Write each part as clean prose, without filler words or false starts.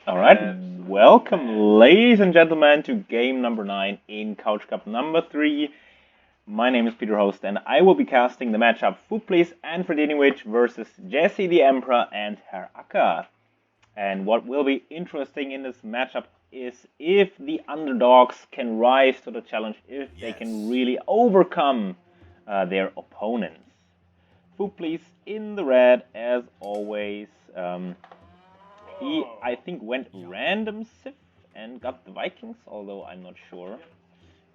All right, welcome, ladies and gentlemen, to game number 9 in Couch Cup number 3. My name is Peter Host, and I will be casting the matchup Fuplis and Fredinhiovic versus Jesse the Emperor and Herr Acker. And what will be interesting in this matchup is if the underdogs can rise to the challenge, if they can really overcome their opponents. Fuplis in the red, as always. He, I think, went random Sif and got the Vikings, although I'm not sure.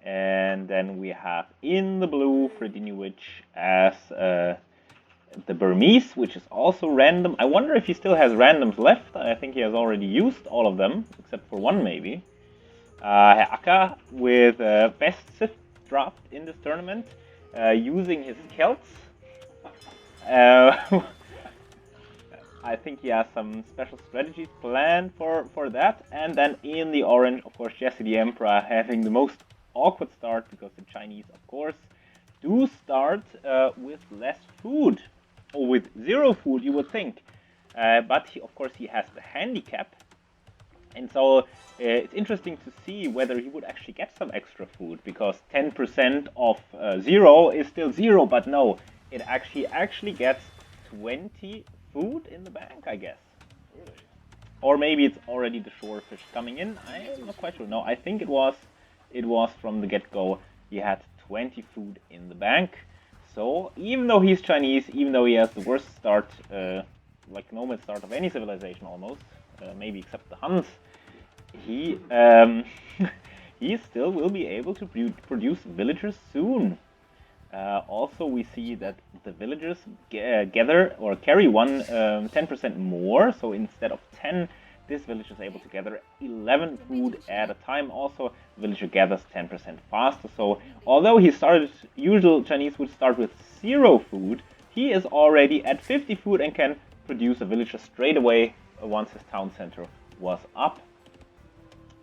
And then we have in the blue Fredinhiovic as the Burmese, which is also random. I wonder if he still has randoms left. I think he has already used all of them, except for one maybe. Herr Acker with best Sif draft in this tournament, using his Celts. I think he has some special strategies planned for that. And then in the orange, of course, Jesse the Emperor having the most awkward start because the Chinese, of course, do start with less food. Or with 0 food, you would think. But of course, he has the handicap. And so it's interesting to see whether he would actually get some extra food, because 10% of 0 is still 0, but no, it actually gets 20 food in the bank, I guess. Really? Or maybe it's already the shorefish coming in. I'm not quite sure. No, I think it was from the get-go. He had 20 food in the bank. So even though he's Chinese, even though he has the worst start, like nomad start of any civilization almost, maybe except the Huns, he he still will be able to produce villagers soon. Also, we see that the villagers gather or carry 10% more. So instead of 10, this villager is able to gather 11 food at a time. Also, the villager gathers 10% faster. So although usual Chinese would start with 0 food, he is already at 50 food and can produce a villager straight away once his town center was up.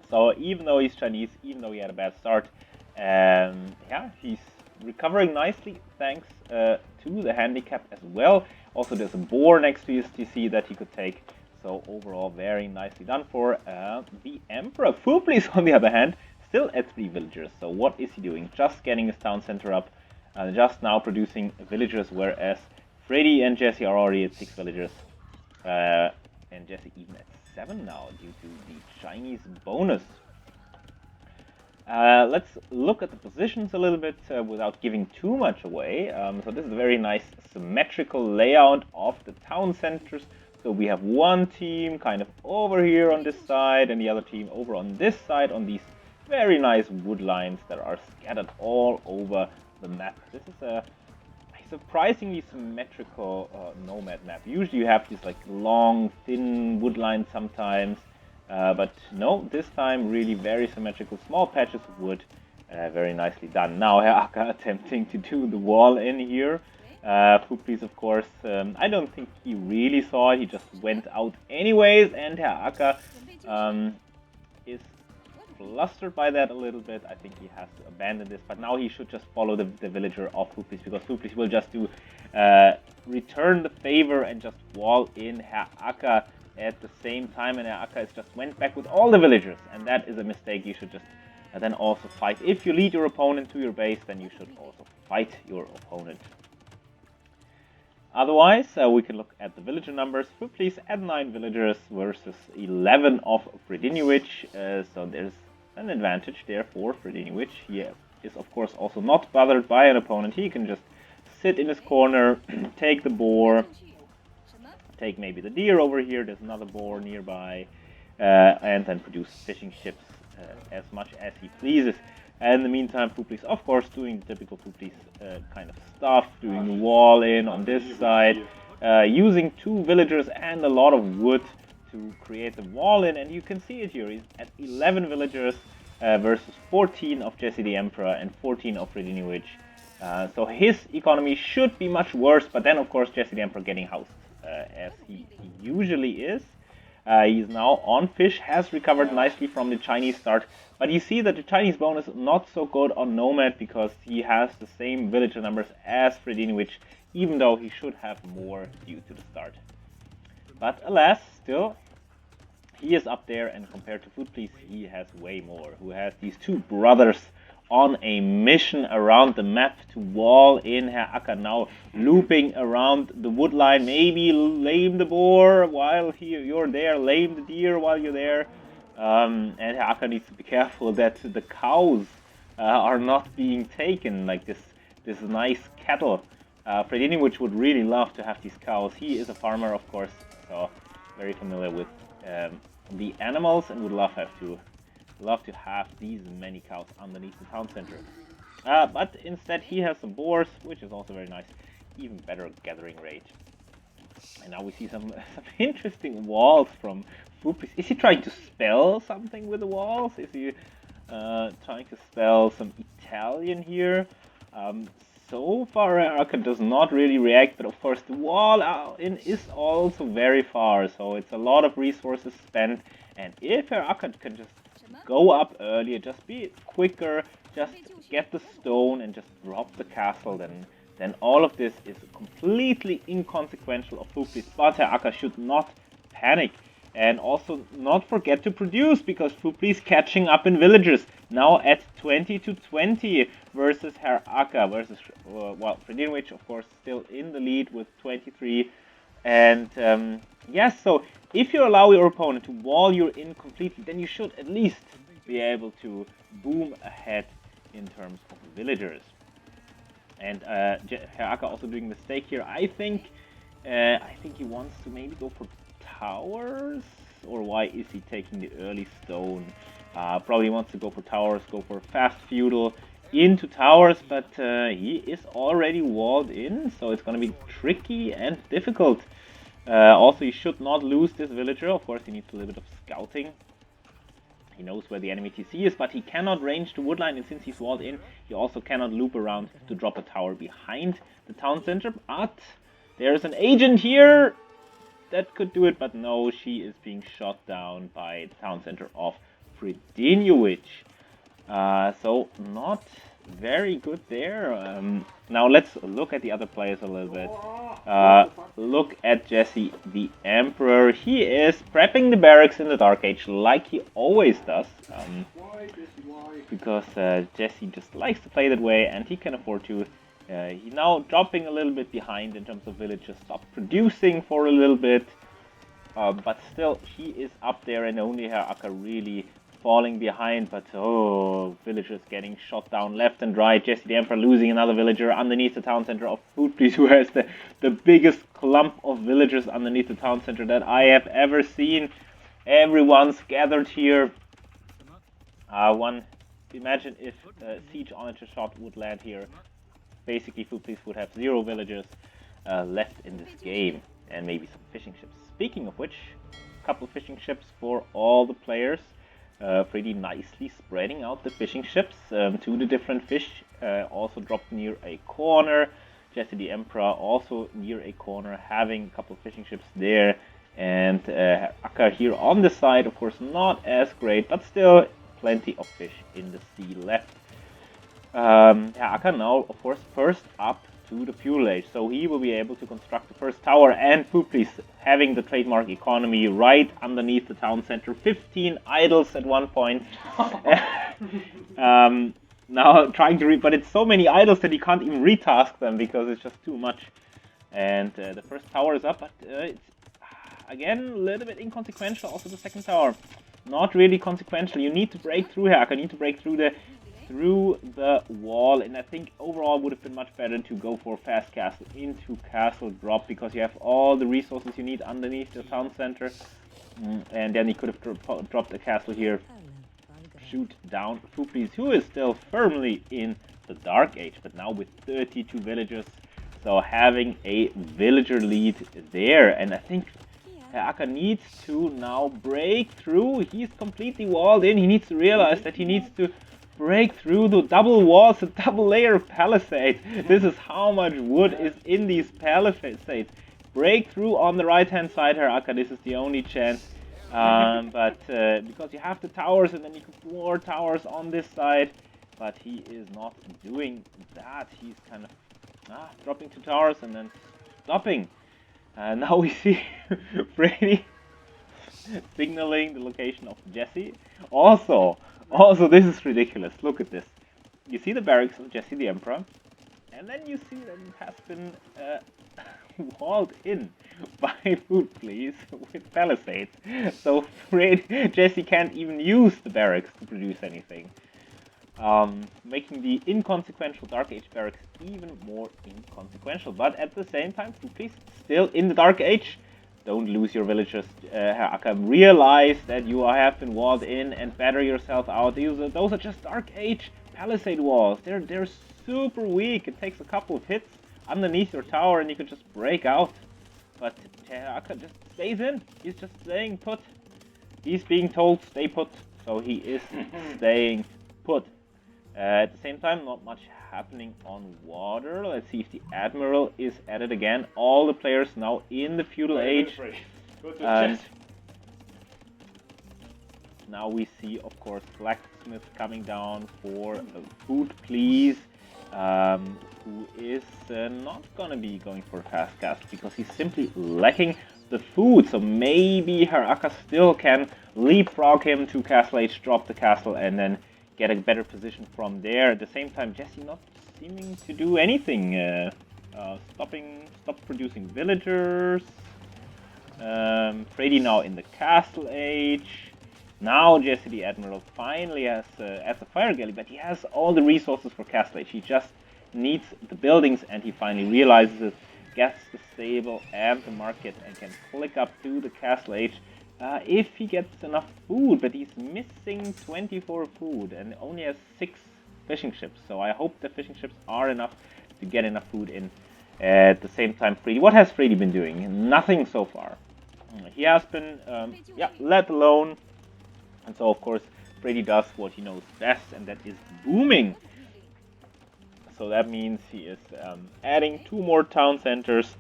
So even though he's Chinese, even though he had a bad start, yeah, he's recovering nicely thanks to the handicap as well. Also, there's a boar next to his TC that he could take. So overall, very nicely done for the Emperor. Fuplis, on the other hand, still at 3 villagers. So what is he doing? Just getting his town center up, just now producing villagers, whereas Freddy and Jesse are already at 6 villagers. And Jesse even at 7 now due to the Chinese bonus. Let's look at the positions a little bit without giving too much away. So this is a very nice symmetrical layout of the town centers. So we have one team kind of over here on this side and the other team over on this side on these very nice wood lines that are scattered all over the map. This is a surprisingly symmetrical nomad map. Usually you have these like long, thin wood lines sometimes. But no, this time really very symmetrical, small patches of wood, very nicely done. Now Herr Acker attempting to do the wall in here. Fuplis, of course, I don't think he really saw it, he just went out anyways, and Herr Acker is flustered by that a little bit. I think he has to abandon this, but now he should just follow the villager of Fuplis, because Fuplis will just do return the favor and just wall in Herr Acker at the same time, and Herr Acker just went back with all the villagers, and that is a mistake. You should just then also fight. If you lead your opponent to your base, then you should also fight your opponent. Otherwise, we can look at the villager numbers. Fuplis at 9 villagers versus 11 of Fredinhiovic, so there's an advantage there for Fredinhiovic. He is, of course, also not bothered by an opponent. He can just sit in his corner, take the boar, take maybe the deer over here, there's another boar nearby, and then produce fishing ships as much as he pleases. And in the meantime, Fuplis, of course, doing the typical Fuplis kind of stuff, doing the wall in on this side, using 2 villagers and a lot of wood to create the wall in, and you can see it here, he's at 11 villagers versus 14 of Jesse the Emperor and 14 of Fredinhiovic. So his economy should be much worse, but then of course Jesse the Emperor getting housed. As he usually is. He's now on fish, has recovered nicely from the Chinese start, but you see that the Chinese bonus is not so good on Nomad because he has the same villager numbers as Fredinhiovic, even though he should have more due to the start. But alas, still, he is up there, and compared to Food Police, he has way more. Who has these two brothers on a mission around the map to wall in. Herr Acker now looping around the wood line, maybe lame the boar while you're there, lame the deer while you're there. And Herr Acker needs to be careful that the cows are not being taken, like this nice cattle. Fredinhiovic would really love to have these cows. He is a farmer, of course, so very familiar with the animals, and would love to have these many cows underneath the town center. But instead he has some boars, which is also very nice. Even better gathering rate. And now we see some interesting walls from Fupis. Is he trying to spell something with the walls? Is he trying to spell some Italian here? So far Acker does not really react, but of course the wall in is also very far, so it's a lot of resources spent. And if Herr Acker can just go up earlier, just be quicker, just get the stone and just drop the castle, then all of this is completely inconsequential of Fuplis. But Herr Acker should not panic. And also not forget to produce, because Fuplis catching up in villagers. Now at 20 to 20 versus Herr Acker versus, well, Fredinhiovic, of course, still in the lead with 23. And yes, so if you allow your opponent to wall you in completely, then you should at least be able to boom ahead in terms of villagers. And Herr Acker also doing a mistake here. I think he wants to maybe go for towers, or why is he taking the early stone? Probably wants to go for towers, go for fast feudal into towers, but he is already walled in, so it's going to be tricky and difficult. Also, he should not lose this villager. Of course, he needs a little bit of scouting. He knows where the enemy TC is, but he cannot range the woodline, and since he's walled in, he also cannot loop around to drop a tower behind the town center. But there's an agent here that could do it, but no, she is being shot down by the town center of Fredinhiovic. So not very good there. Now let's look at the other players a little bit. Look at Jesse the Emperor. He is prepping the barracks in the Dark Age like he always does. Because Jesse just likes to play that way, and he can afford to. He's now dropping a little bit behind in terms of villages, stop producing for a little bit, but still he is up there, and only Herr Acker really falling behind. But oh, villagers getting shot down left and right. Jesse the Emperor losing another villager underneath the town center of Food Police, who has the biggest clump of villagers underneath the town center that I have ever seen. Everyone's gathered here. Imagine if Siege Onager shot would land here. Basically, Food Police would have 0 villagers left in this game, and maybe some fishing ships. Speaking of which, a couple of fishing ships for all the players. Pretty nicely spreading out the fishing ships to the different fish. Also dropped near a corner. Jesse the Emperor also near a corner, having a couple of fishing ships there. And Acker here on the side, of course, not as great, but still plenty of fish in the sea left. Acker now, of course, first up to the fuel age, so he will be able to construct the first tower. And Food Police having the trademark economy right underneath the town center. 15 idols at one point. Now trying to but it's so many idols that he can't even retask them because it's just too much. And the first tower is up, but it's again a little bit inconsequential. Also the second tower, not really consequential. You need to break through here. I need to break through the wall, and I think overall would have been much better to go for fast castle into castle drop, because you have all the resources you need underneath the town center, and then he could have dropped a castle here, shoot down Food Police, who is still firmly in the Dark Age, but now with 32 villagers, so having a villager lead there. And I think Acker needs to now break through. He's completely walled in. He needs to realize that he needs to break through the double walls, the double layer of palisades. This is how much wood is in these palisades. Break through on the right hand side, Herr Acker. This is the only chance. But because you have the towers, and then you can put more towers on this side. But he is not doing that. He's kind of dropping 2 towers and then stopping. Now we see signaling the location of Jesse. Also, this is ridiculous. Look at this. You see the barracks of Jesse the Emperor, and then you see that it has been walled in by Food Police with palisades. So Jesse can't even use the barracks to produce anything. Making the inconsequential Dark Age barracks even more inconsequential. But at the same time, Food Police still in the Dark Age. Don't lose your villagers, Herr Acker. Realize that you have been walled in and batter yourself out. Those are just Dark Age palisade walls. They're super weak. It takes a couple of hits underneath your tower and you can just break out. But Herr Acker just stays in. He's just staying put. He's being told stay put, so he is staying put. At the same time, not much happening on water. Let's see if the Admiral is at it again. All the players now in the feudal age. And now we see, of course, Blacksmith coming down for Food Please, who is not gonna be going for a fast castle because he's simply lacking the food. So maybe Herr Acker still can leapfrog him to Castle Age, drop the castle, and then get a better position from there. At the same time, Jesse not seeming to do anything. Stop producing villagers. Freddy now in the Castle Age. Now Jesse the Admiral finally has a fire galley, but he has all the resources for Castle Age. He just needs the buildings, and he finally realizes it, gets the stable and the market, and can click up to the Castle Age. If he gets enough food, but he's missing 24 food and only has 6 fishing ships. So I hope the fishing ships are enough to get enough food in. At the same time, Freddy, what has Freddy been doing? Nothing so far. He has been, let alone. And so, of course, Freddy does what he knows best, and that is booming. So that means he is adding 2 more town centers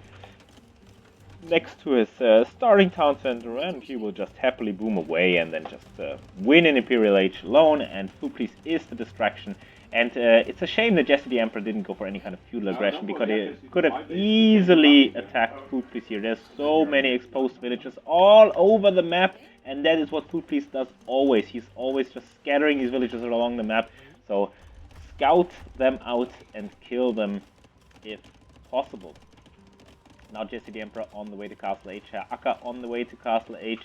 next to his starting town center, and he will just happily boom away and then just win in Imperial Age alone, and Food Police is the distraction. And it's a shame that Jesse the Emperor didn't go for any kind of feudal aggression, because he could have easily attacked Food Police here. There's so many exposed villages all over the map, and that is what Food Police does always. He's always just scattering these villages along the map, so scout them out and kill them if possible. Now Jesse the Emperor on the way to Castle Age, Herr Acker on the way to Castle Age,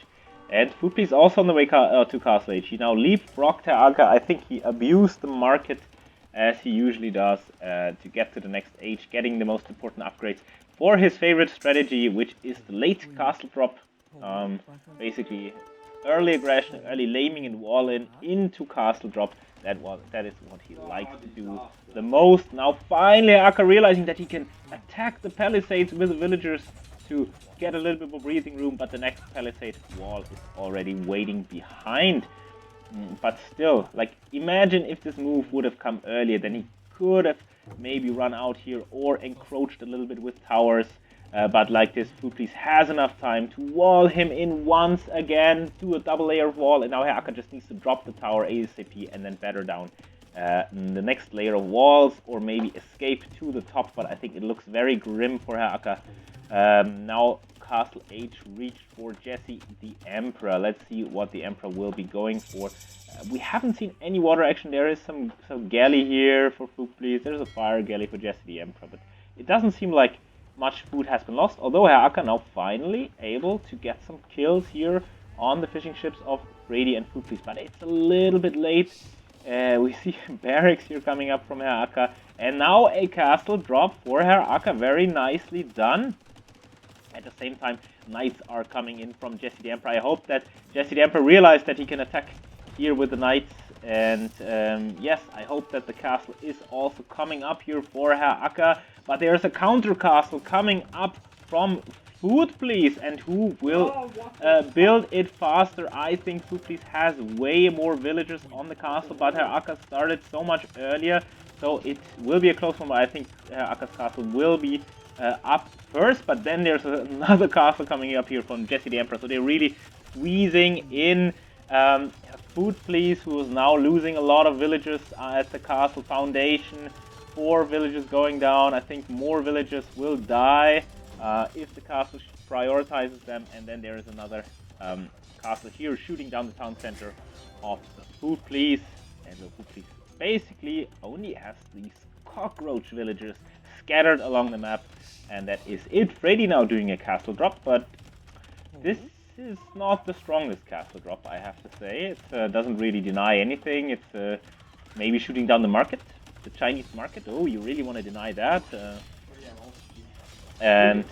and Food Police also on the way to Castle Age. He now leapfrogged Herr Acker. I think he abused the market as he usually does to get to the next age, getting the most important upgrades for his favorite strategy, which is the late castle drop. Basically, early aggression, early laming and wall in into castle drop. That is what he likes to do the most. Now finally Acker realizing that he can attack the palisades with the villagers to get a little bit more breathing room, but the next palisade wall is already waiting behind. But still, like, imagine if this move would have come earlier, then he could have maybe run out here or encroached a little bit with towers. But like this, Food Police has enough time to wall him in once again, do a double layer of wall, and now Herr Acker just needs to drop the tower ASAP and then batter down the next layer of walls, or maybe escape to the top. But I think it looks very grim for Herr Acker. Now Castle Age reached for Jesse the Emperor. Let's see what the Emperor will be going for. We haven't seen any water action. There is some galley here for Food Police. There's a fire galley for Jesse the Emperor, but it doesn't seem like much food has been lost, although Herr Acker now finally able to get some kills here on the fishing ships of Freddy and Food Police, but it's a little bit late. We see barracks here coming up from Herr Acker, and now a castle drop for Herr Acker, very nicely done. At the same time, knights are coming in from Jesse the Emperor. I hope that Jesse the Emperor realized that he can attack here with the knights, and yes, I hope that the castle is also coming up here for Herr Acker. But there's a counter castle coming up from Food Police, and who will build it faster? I think Food Police has way more villagers on the castle, but Herr Acker started so much earlier, so it will be a close one. But I think Herr Acker's castle will be up first, but then there's another castle coming up here from Jesse the Emperor, so they're really squeezing in Food Police, who is now losing a lot of villagers at the castle foundation. 4 villages going down. I think more villages will die if the castle prioritizes them, and then there is another castle here shooting down the town center of the Food Police, and the Food Police basically only has these cockroach villagers scattered along the map, and that is it. Freddy now doing a castle drop, but this is not the strongest castle drop, I have to say. It doesn't really deny anything. It's maybe shooting down the market, the Chinese market. Oh, you really want to deny that? And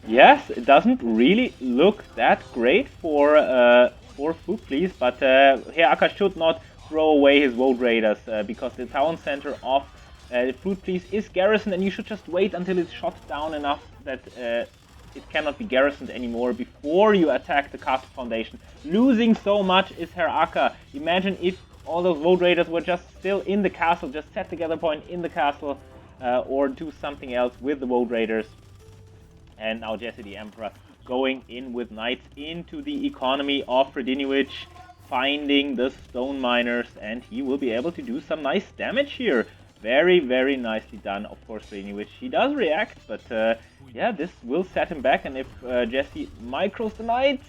yes, it doesn't really look that great for Food Police, but Herr Acker should not throw away his Road Raiders because the town center of Food Police is garrisoned, and you should just wait until it's shot down enough that it cannot be garrisoned anymore before you attack the castle foundation. Losing so much is Herr Acker. Imagine if all those Road Raiders were just still in the castle, just set the gather point in the castle, or do something else with the Road Raiders. And now Jesse the Emperor going in with knights into the economy of Fredinhiovic, finding the stone miners, and he will be able to do some nice damage here. Very, very nicely done, of course, Fredinhiovic. He does react, but yeah, this will set him back, and if Jesse micros the knights,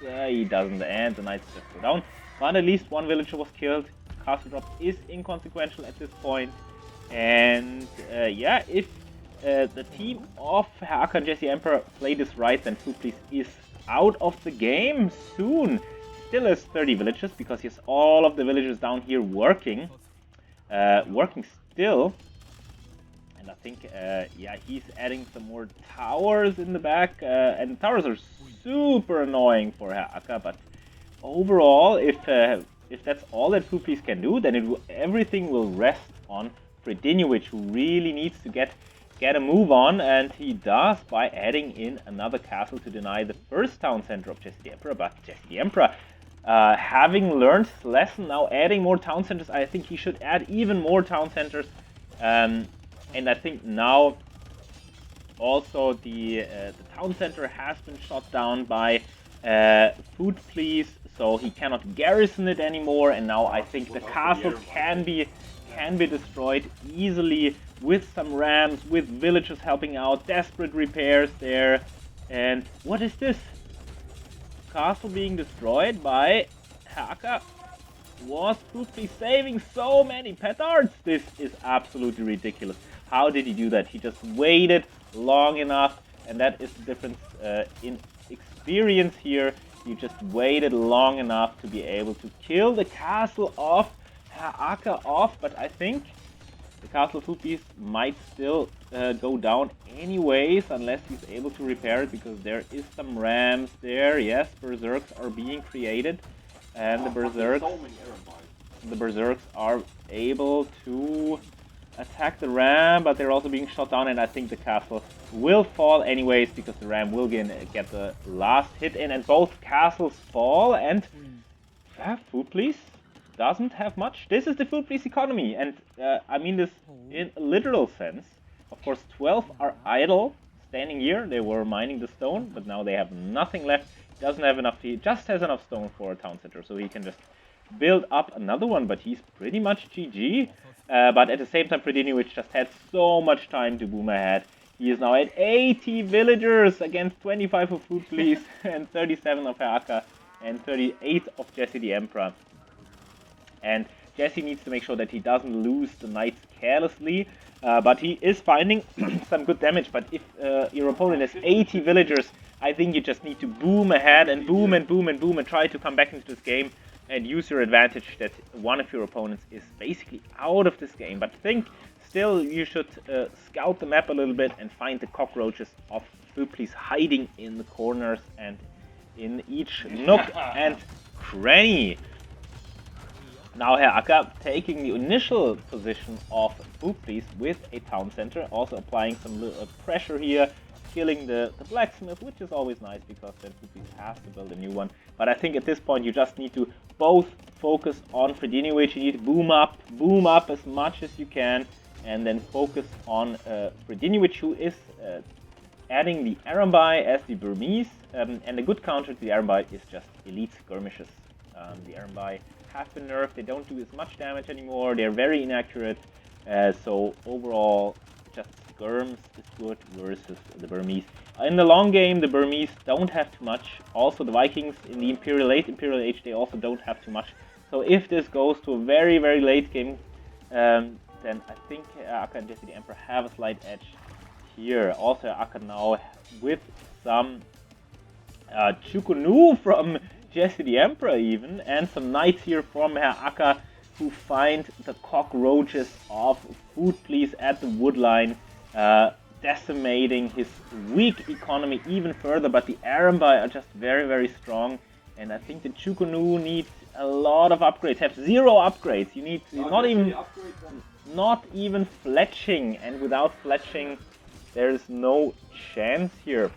he doesn't, and the knights just go down. But at least one villager was killed. Castle drop is inconsequential at this point. And yeah, if the team of Herr Acker and Jesse Emperor play this right, then Food Police is out of the game soon. Still has 30 villages because he has all of the villagers down here working. Working still. And I think, yeah, he's adding some more towers in the back. And towers are super annoying for Herr Acker, but overall, if that's all that Food Police can do, then everything will rest on Fredinhiovic, who really needs to get a move on, and he does by adding in another castle to deny the first town center of Jesse the Emperor. But Jesse the Emperor, having learned his lesson, now adding more town centers, I think he should add even more town centers. And I think now also the town center has been shot down by Food Police, so he cannot garrison it anymore, and now I think the castle can be destroyed easily with some rams, with villagers helping out, desperate repairs there. And what is this? Castle being destroyed by Herr Acker. Was Food Police saving so many petards? This is absolutely ridiculous. How did he do that? He just waited long enough, and that is the difference in experience here. You just waited long enough to be able to kill the castle of Herr Acker off, but I think the castle of Food Police might still go down anyways, unless he's able to repair it, because there is some rams there. Yes, berserks are being created, and the berserks are able to attack the ram, but they're also being shot down, and I think the castle will fall anyways, because the ram will get the last hit in, and both castles fall, and Food Police doesn't have much. This is the Food Police economy, and I mean this in a literal sense. Of course, 12 are idle, standing here. They were mining the stone, but now they have nothing left. He doesn't have enough. He just has enough stone for a town center, so he can just build up another one, but he's pretty much GG. But at the same time, Fredinhiovic just had so much time to boom ahead. He is now at 80 villagers against 25 of Food Police and 37 of Herr Acker and 38 of Jesse the Emperor. And Jesse needs to make sure that he doesn't lose the knights carelessly, but he is finding some good damage. But if your opponent has 80 villagers, I think you just need to boom ahead and boom and boom and boom and try to come back into this game and use your advantage that one of your opponents is basically out of this game. But I think still you should scout the map a little bit and find the cockroaches of Food Police hiding in the corners and in each nook and cranny. Now Herr Acker taking the initial position of Food Police with a town center, also applying some pressure here, killing the blacksmith, which is always nice because then Food Police has to build a new one. But I think at this point you just need to both focus on Fredinhiovic. You need to boom up as much as you can, and then focus on Fredinhiovic, who is adding the Arambai as the Burmese, and a good counter to the Arambai is just elite skirmishes. The Arambai have been nerfed, they don't do as much damage anymore, they're very inaccurate, so overall just skirms is good versus the Burmese. in the long game, the Burmese don't have too much. Also, the Vikings in the late Imperial Age, they also don't have too much. So if this goes to a very, very late game, then I think Acker and Jesse the Emperor have a slight edge here. Also, Acker now with some Chukunu from Jesse the Emperor even, and some knights here from Herr Acker, who find the cockroaches of Food Please at the wood line, decimating his weak economy even further. But the Arambai are just very, very strong, and I think the Chukunu need a lot of upgrades. Have 0 upgrades. You need not even fletching, and without fletching, there's no chance here.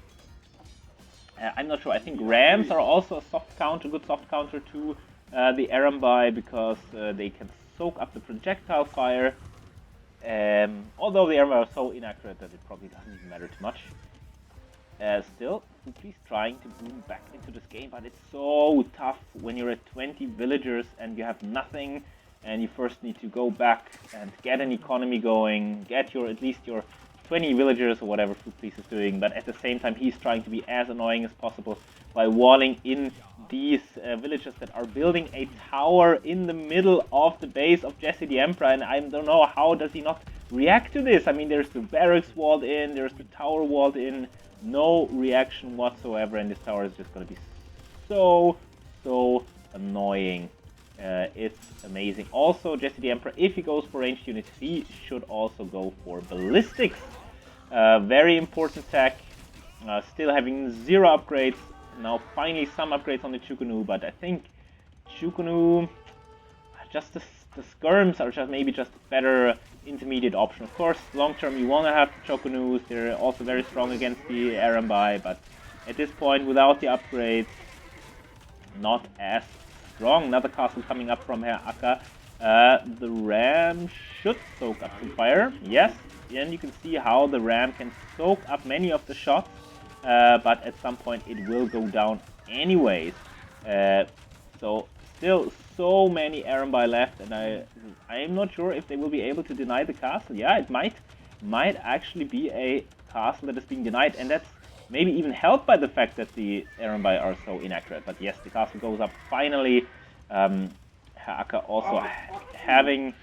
I'm not sure. I think rams are also a soft counter, good soft counter to the Arambai, because they can soak up the projectile fire. Although the Arambai are so inaccurate that it probably doesn't even matter too much. Still, he's trying to boom back into this game, but it's so tough when you're at 20 villagers and you have nothing, and you first need to go back and get an economy going, get at least your 20 villagers or whatever Food Please is doing, but at the same time he's trying to be as annoying as possible by walling in these villagers that are building a tower in the middle of the base of Jesse the Emperor, and I don't know how does he not react to this. I mean, there's the barracks walled in, there's the tower walled in, no reaction whatsoever, and this tower is just going to be so annoying. It's amazing. Also, Jesse the Emperor, if he goes for ranged units, he should also go for ballistics. Very important tech. Still having 0 upgrades. Now finally some upgrades on the Chukunu, but I think Chukunu, just the skirms are just maybe just a better intermediate option. Of course, long term you want to have the Chukunus. They're also very strong against the Arambai, but at this point, without the upgrades, not as strong. Another castle coming up from Herr Acker. The ram should soak up some fire. Yes, and you can see how the ram can soak up many of the shots, but at some point it will go down anyways. So still so many Arambai left, and I am not sure if they will be able to deny the castle. Yeah, it might actually be a castle that is being denied, and that's maybe even helped by the fact that the Arambai are so inaccurate. But yes, the castle goes up finally. Herr Acker also having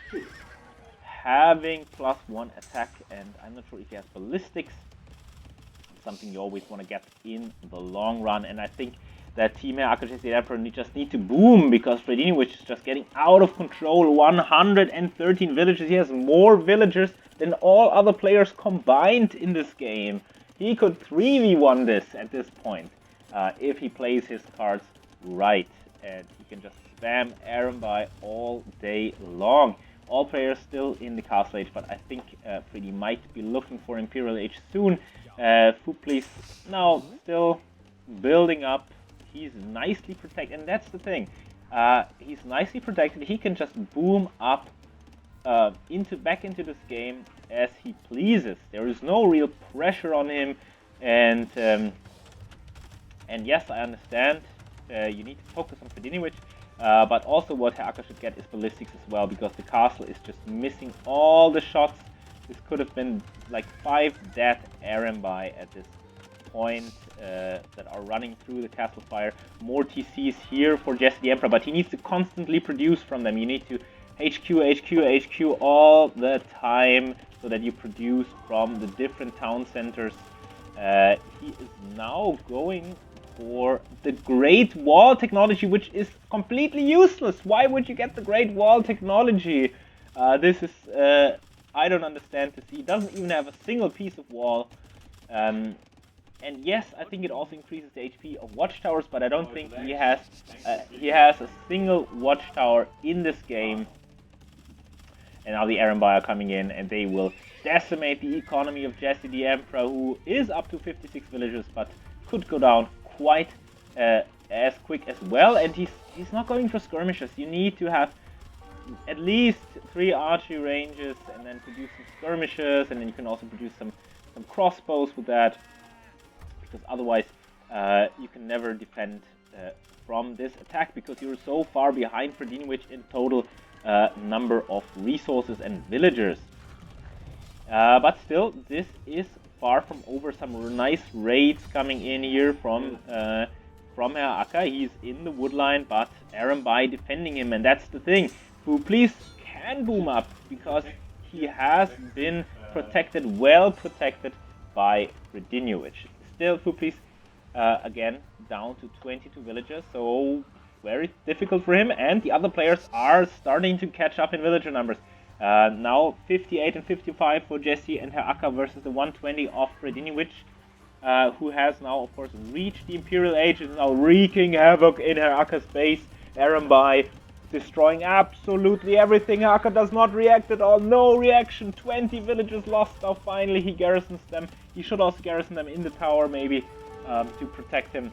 +1 attack, and I'm not sure if he has ballistics. Something you always want to get in the long run, and I think that Team Herr Acker the Emperor just need to boom, because Fredinhiovic is just getting out of control. 113 villagers. He has more villagers than all other players combined in this game. He could 3v1 this at this point if he plays his cards right, and he can just spam Arambai all day long. All players still in the Castle Age, but I think Freddy might be looking for Imperial Age soon. Food Please now still building up. He's nicely protected, and that's the thing. He's nicely protected. He can just boom up back into this game as he pleases. There is no real pressure on him, and yes, I understand. You need to focus on Fredinhiovic, but also what Herr Acker should get is ballistics as well, because the castle is just missing all the shots. This could have been like 5 dead Arambai at this point that are running through the castle fire. More TCs here for Jesse the Emperor, but he needs to constantly produce from them. You need to HQ all the time so that you produce from the different town centers. He is now going for the Great Wall technology, which is completely useless. Why would you get the Great Wall technology? This is, I don't understand this. He doesn't even have a single piece of wall. And yes, I think it also increases the HP of watchtowers, but I don't think he has a single watchtower in this game. And now the Arambai are coming in, and they will decimate the economy of Jesse the Emperor, who is up to 56 villagers, but could go down quite as quick as well. And he's not going for skirmishes. You need to have at least 3 archery ranges, and then produce some skirmishes, and then you can also produce some crossbows with that, because otherwise you can never defend from this attack, because you're so far behind Fredinhiovic in total number of resources and villagers. But still, this is far from over. Some nice raids coming in here from Herr Acker. He's in the wood line, but Arambai defending him, and that's the thing. Fuplis can boom up because he has been protected, well protected by Fredinhiovic. Still, Fuplis again down to 22 villagers, so very difficult for him, and the other players are starting to catch up in villager numbers. Now 58 and 55 for Jesse and Herr Acker versus the 120 of Fredinhiovic, who has now, of course, reached the Imperial Age, is now wreaking havoc in Herr Acker's base. Arambai destroying absolutely everything. Herr Acker does not react at all. No reaction. 20 villagers lost. Now finally he garrisons them. He should also garrison them in the tower, maybe, to protect him.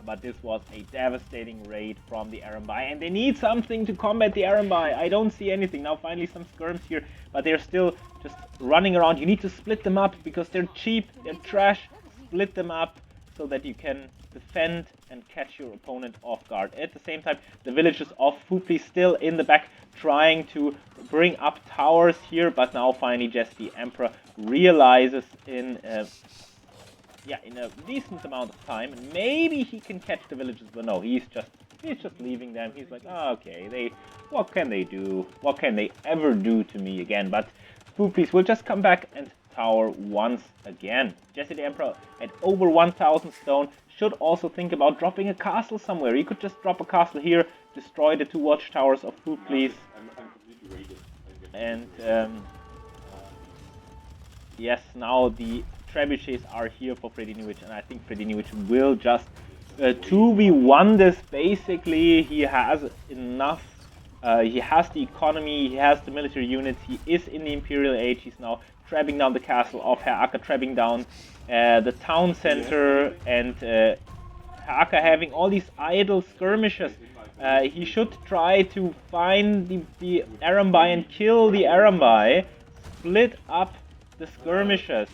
But this was a devastating raid from the Arambai, and they need something to combat the Arambai. I don't see anything. Now finally some skirms here, but they're still just running around. You need to split them up because they're cheap, they're trash. Split them up so that you can defend and catch your opponent off guard. At the same time, the villagers of Fupli still in the back trying to bring up towers here, but now finally Jesse the Emperor realizes in a decent amount of time, and maybe he can catch the villagers, but no, he's just leaving them. He's like, oh, okay, what can they do? What can they ever do to me again? But Fuplis will just come back and tower once again. Jesse the Emperor at over 1,000 stone should also think about dropping a castle somewhere. He could just drop a castle here, destroy the 2 watchtowers of Fuplis, and yes, now the trebuchets are here for Fredinhiovic, and I think Fredinhiovic will just 2v1 this. Basically, he has enough. He has the economy, he has the military units, he is in the Imperial Age. He's now trapping down the castle of Herr Acker, trapping down the town center, and Herr Acker having all these idle skirmishes. He should try to find the Arambai and kill the Arambai, split up the skirmishes.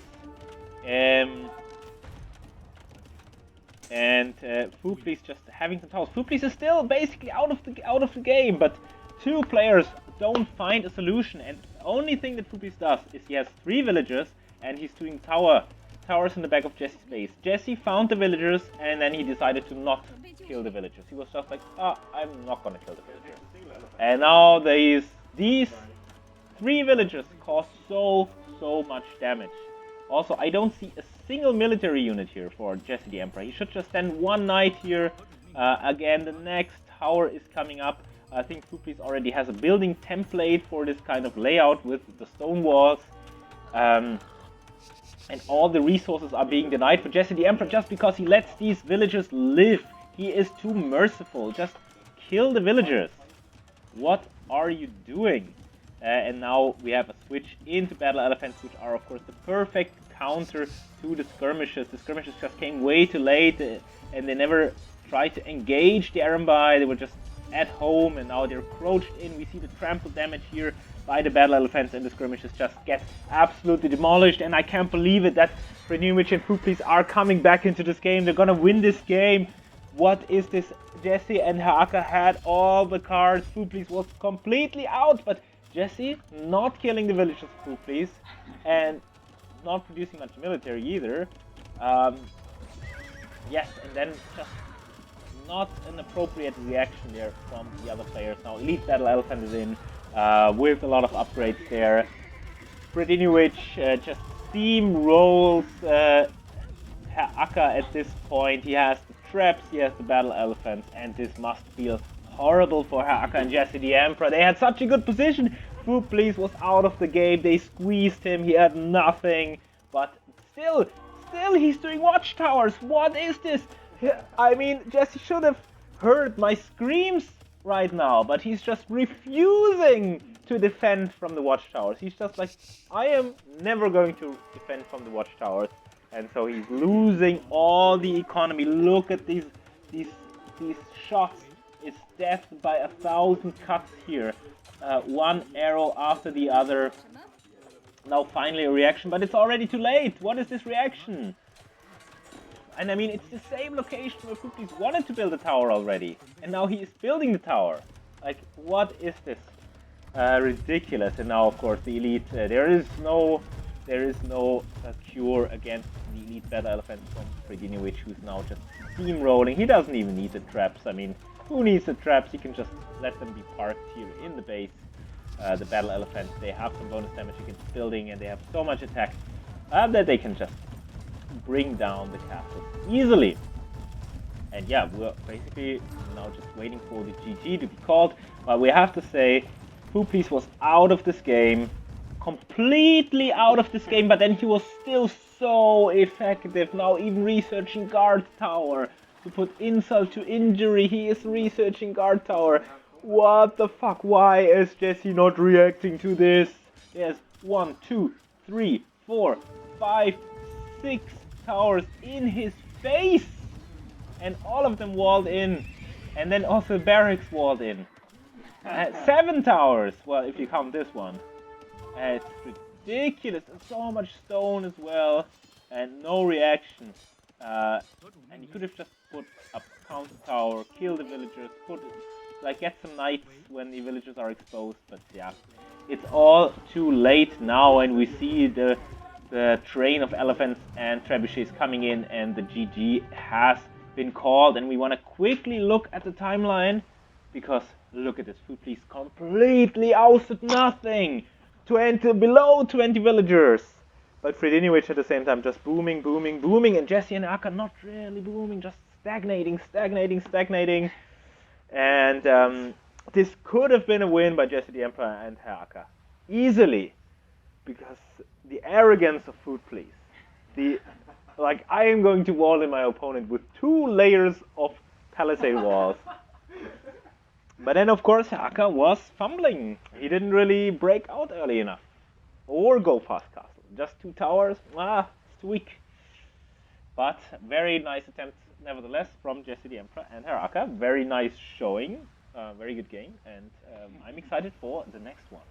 Fuplis just having some towers. Fuplis is still basically out of the game, but 2 players don't find a solution, and the only thing that Fuplis does is he has 3 villagers and he's doing towers in the back of Jesse's base. Jesse found the villagers and then he decided to not kill the villagers. He was just like, I'm not gonna kill the villagers. And now these 3 villagers cause so much damage. Also, I don't see a single military unit here for Jesse the Emperor. He should just send 1 knight here. Again, the next tower is coming up. I think Fuplis already has a building template for this kind of layout with the stone walls. And all the resources are being denied for Jesse the Emperor just because he lets these villagers live. He is too merciful. Just kill the villagers. What are you doing? And now we have a switch into battle elephants, which are of course the perfect counter to the skirmishes. The skirmishes just came way too late, and they never tried to engage the Arambai. They were just at home, and now they're crouched in. We see the trample damage here by the battle elephants, and the skirmishes just get absolutely demolished. And I can't believe it that Fredinhiovic and Fuplis are coming back into this game. They're gonna win this game. What is this? Jesse and Herr Acker had all the cards. Fuplis was completely out, but Jesse not killing the villagers of Fuplis and not producing much military either. Yes, and then just not an appropriate reaction there from the other players. Now Elite Battle Elephant is in with a lot of upgrades there. Fredinhiovic just steamrolls Herr Acker at this point. He has the traps, he has the Battle Elephants, and this must feel horrible for Herr Acker and Jesse the Emperor. They had such a good position. Fuplis was out of the game. They squeezed him. He had nothing. But still he's doing watchtowers. What is this? I mean, Jesse should have heard my screams right now, but he's just refusing to defend from the watchtowers. He's just like, I am never going to defend from the watchtowers. And so he's losing all the economy. Look at these shots. It's death by 1,000 cuts here. 1 arrow after the other. Now finally a reaction, but it's already too late. What is this reaction? And I mean, it's the same location where Fuplis wanted to build a tower already. And now he is building the tower. Like, what is this? Ridiculous. And now, of course, the Elite. There is no there is no cure against the elite battle elephant from Fredinhiovic, who's now just steamrolling. He doesn't even need the traps. I mean, who needs the traps? He can just let them be parked here in the base. The battle elephants, they have some bonus damage against building, and they have so much attack that they can just bring down the castle easily. And yeah, we're basically now just waiting for the GG to be called. But we have to say, Please was out of this game, completely out of this game, but then he was still so effective. Now even researching guard tower to put insult to injury. He is researching guard tower. What the fuck? Why is Jesse not reacting to this? There's 1, 2, 3, 4, 5, 6 towers in his face, and all of them walled in, and then also barracks walled in. 7 towers, well, if you count this one. It's ridiculous, and so much stone as well, and no reaction. And you could have just put up counter tower, kill the villagers, get some knights when the villagers are exposed, but yeah. It's all too late now, and we see the train of elephants and trebuchets coming in, and the GG has been called. And we want to quickly look at the timeline, because look at this, Please completely ousted nothing to enter below 20 villagers. But Fredinhiovic at the same time just booming, booming, booming, and Jesse and Acker not really booming, just stagnating. And this could have been a win by Jesse the Emperor and Herr Acker. Easily. Because the arrogance of Please. I am going to wall in my opponent with 2 layers of palisade walls. But then, of course, Acker was fumbling. He didn't really break out early enough. Or go fast castle. Just 2 towers, it's too weak. But very nice attempt, nevertheless, from Jesse the Emperor and Herr Acker. Very nice showing. Very good game. And I'm excited for the next one.